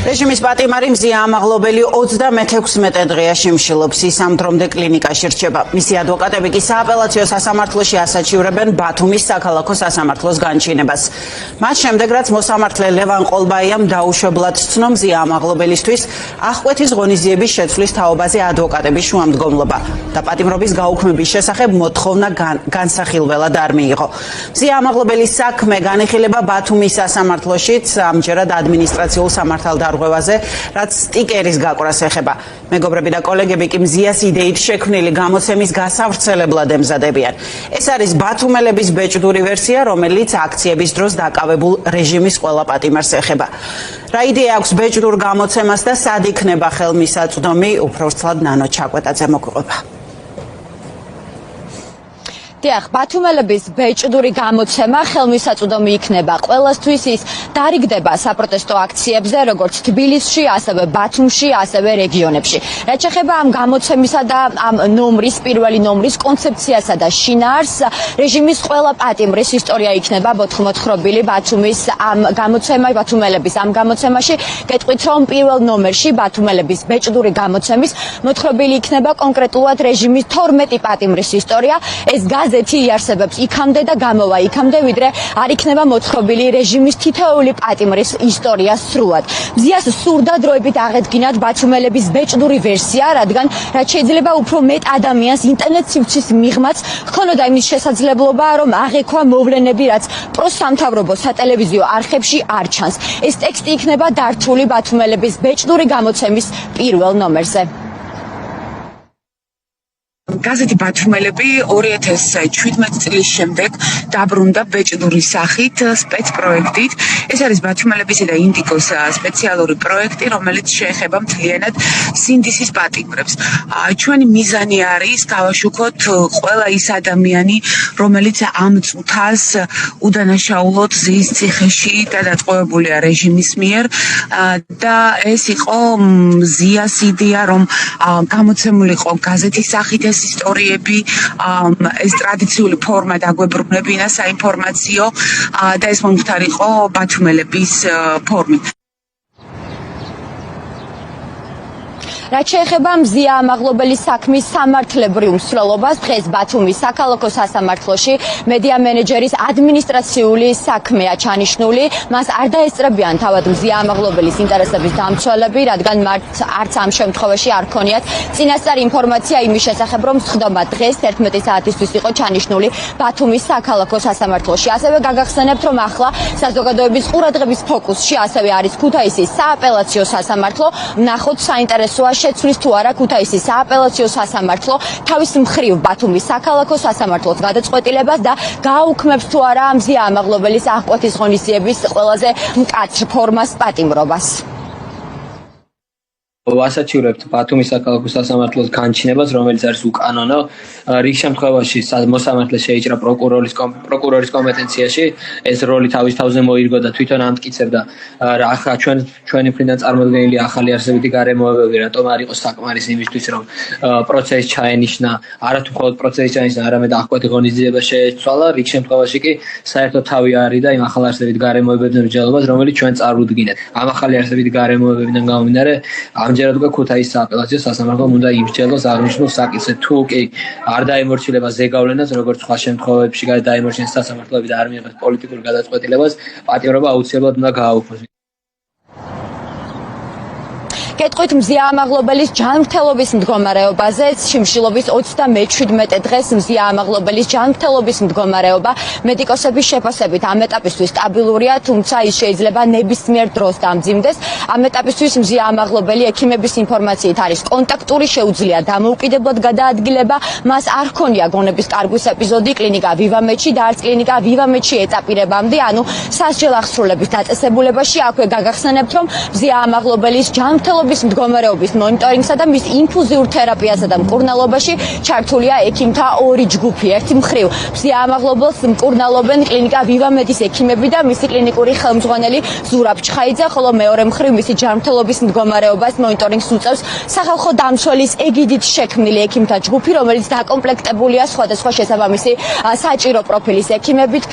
რეჟიმის პატიმარი მზია ამაღლობელი 36 დღეა შიმშილობს, ის ამ დრომდე კლინიკაში რჩება. მისი ადვოკატები კი სააპელაციო სასამართლოში ასაჩივრებენ ბათუმის საქალაქო სასამართლოს განჩინებას. მათ შემდეგ, რაც მოსამართლე ლევან ყოლბაიამ დაუშვებლად ცნო მზია ამაღლობელისთვის აღკვეთის ღონისძიების შეცვლის თაობაზე ადვოკატების შუამდგომლობა და პატიმრობის გაუქმების შესახებ მოთხოვნა განსახილველად არ მიიღო. მზია ამაღლობელის საქმე განიხილება ბათუმის სასამართლოშიც, ამჯერად ადმინისტრაციულ სამართალდარღვევაზე, რაც სტიკერის გაკვრას ეხება. მეგობრები და კოლეგები კი მზიას იდეით შექმნილი გამოცემის გასავრცელებლად ემზადებიან. ეს არის ბათუმელების ბეჭდური ვერსია, რომელიც აქციების დროს დაკავებულ რეჟიმის ყველა პატიმარს ეხება. რა იდეა აქვს ბეჭდურ გამოცემას და სად იქნება ხელმისაწვდომი, უფრო ვრცლად ნანო ჩაკვეტაძე მოგვიყვება. დიახ, ბათუმელების ბეჭდური გამოცემა ხელმისაწვდომი იქნება ყველასთვის, ის დარიგდება საპროტესტო აქციებზე, როგორც თბილისში, ასევე ბათუმში, ასევე რეგიონებში. რაც შეეხება ამ გამოცემისა და ამ ნომრის, პირველი ნომრის კონცეფციასა და შინაარსს, რეჟიმის ყველა პატიმრის ისტორია იქნება მოთხრობილი ბათუმის ამ ბათუმელების ამ გამოცემაში. გეტყვით, რომ პირველ ნომერში ბათუმელების ბეჭდური გამოცემის მოთხრობილი იქნება კონკრეტულად რეჟიმის 12 პატიმრის ისტორია. ეს გაზეთი იარსებებს იქამდე და გამოვა იქამდე, ვიდრე არ იქნება მოთხრობილი რეჟიმის თითოეული პატიმრის ისტორია სრულად. მზიას სურდა დროებით აღედგინათ ბათუმელების ბეჭდური ვერსია, რადგან რაც შეიძლება უფრო მეტ ადამიანს ინტერნეტ სივრცის მიღმაც ჰქონოდა იმის შესაძლებლობა, რომ აღექვა მოვლენები, რაც პროსამთავრობო სატელევიზიო არხებში არ ჩანს. ეს ტექსტი იქნება დართული ბათუმელების ბეჭდური გამოცემის პირველ ნომერზე. გაზეთი ბათუმელები 2017 წლის შემდეგ დაბრუნდა ბეჭდური სახით, სპეცპროექტით. ეს არის ბათუმელებისა და ინდიკოს სპეციალური პროექტი, რომელიც შეეხება მთლიანად სინდისის პატიმრებს. ჩვენი მიზანი არის გავაშუქოთ ყველა ის ადამიანი, რომელიც ამ წუთას უდანაშაულოდ ზის ციხეში გადაწყვეტილია რეჟიმის მიერ და ეს იყო მზიას იდეა, რომ გამოცემულიყო გაზეთის სახით ეს ისტორიები, ეს ტრადიციული ფორმა დაგვებრუნებინა საინფორმაციო და ეს მომხდარიყო ბათუმელების ფორმით. რაც შეეხება მზია ამაღლობელის საქმის სამართლებრივ მსვლელობას, დღეს ბათუმის საქალაქო სასამართლოში მედია მენეჯერის ადმინისტრაციული საქმეა ჩანიშნული. მას არ დაესწრებიან თავად მზია ამაღლობელის ინტერესების დამცველები, რადგან მათ არც ამ შემთხვევაში არ ქონიათ წინასწარ ინფორმაცია იმის შესახებ, რომ სხდომა დღეს 11 საათისთვის იყო ჩანიშნული ბათუმის საქალაქო სასამართლოში. ასევე გაგახსენებთ, რომ ახლა საზოგადოების ყურადღების ფოკუსში ასევე არის ქუთაისის სააპელაციო სასამართლო. ვნახოთ საინტერესოა შეცვლის თუ არა ქუთაისის სააპელაციო სასამართლო თავის მხრივ ბათუმის საქალაქო სასამართლოს გადაწყვეტილებას და გააუქმებს თუ არა მზია ამაღლობელის აღკვეთის ღონისძიების ყველაზე მკაცრ ფორმას პატიმრობას. ვასაჩივრებთ ბათუმის საქალაქო სასამართლოს განჩინებას, რომელიც არის უკანონო. რიგ შემთხვევაში მოსამართლე შეიჭრა პროკურორის კომპეტენციაში, ეს როლი თავის თავზე მოირგო და თვითონ ამტკიცებდა ახლა ჩვენი მხრიდან წარმოდგენილი ახალი არსებითი გარემოებები რატომ არ იყო საკმარის იმისთვის, რომ პროცესი ჩაენიშნა, არათუ მხოლოდ პროცესი ჩაენიშნა, არამედ აღკვეთი ღონისძიება შეეცვალა. რიგ შემთხვევაში კი საერთოდ თავი არის და იმ ახალ არსებითი გარემოებებთან მსჯელობას, რომელიც ჩვენ წარუდგინეთ. ამ ახალი არსებითი გარემოებებიდან გამომდინარე, ამჯერად უკვე ქუთაისის სააპელაციო სასამართლომ უნდა იმსჯელოს აღნიშნულ საკითხზე. თუ კი არ დაემორჩილება ზეგავლენას, როგორც სხვა შემთხვევებში დაემორჩილეს სასამართლოები და არ მიიღებს პოლიტიკურ გადაწყვეტილებას, პატიმრობა აუცილებლად უნდა გააუქმოს. გეტყვით მზია ამაღლობელის ჯანმრთელობის მდგომარეობაზე. შიმშილობის 37 დღეს მზია ამაღლობელის ჯანმრთელობის მდგომარეობა მედიკოსების შეფასებით ამ ეტაპისთვის სტაბილურია, თუმცა ის შეიძლება ნებისმიერ დროს დამძიმდეს. ამ ეტაპისთვის მზია ამაღლობელი ექიმების ინფორმაციით არის კონტაქტური, შეუძლია დამოუკიდებლად გადაადგილება. მას არ ჰქონია გონების კარგვის ეპიზოდი კლინიკა ვივამედში და არც კლინიკა ვივამედში ეტაპირებამდე, ანუ სასჯელ აღსრულების დაწესებულებაში. აქვე გაგახსენებთ, რომ მზია ამაღლობელის ჯანმრთელობის ჯანმრთელობის მდგომარეობის მონიტორინგსა და მის ინფუზიურ თერაპიასა და მკურნალობაში ჩართულია ექიმთა ორი ჯგუფი. ერთი მხრივ სიამაღლობელს მკურნალობენ კლინიკა ვივამედის ექიმები და მისი კლინიკური ხელმძღვანელი ზურაბ ჩხაიძე, ხოლო მეორე მხრივ მისი ჯანმრთელობის მდგომარეობას მონიტორინგს უწევს სახალხო დამცველის ეგიდით შექმნილი ექიმთა ჯგუფი, რომელიც დაკომპლექტებულია სხვადასხვა შესაბამისი საჭირო პროფილის ექიმებით.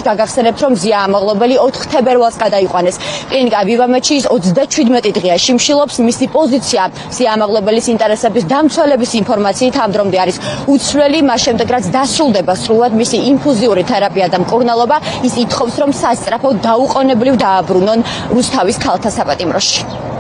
გაგახსენებთ, რომ ზია ამაღლობელი 4 თებერვალს გადაიყვანეს კლინიკა ვივამედში. 37 დღეა შიმშილობს. მისი პოზიცია ზია ამაღლობელის ინტერესების დამცველების ინფორმაციით ამ დრომდე არის უცვლელი. მას შემდეგ რაც დასრულდება სრულად მისი ინფუზიური თერაპია და მკურნალობა, ის ითხოვს, რომ სასწრაფოდ დაუყოვნებლივ დააბრუნონ რუსთავის ქალთა საპატიმროში.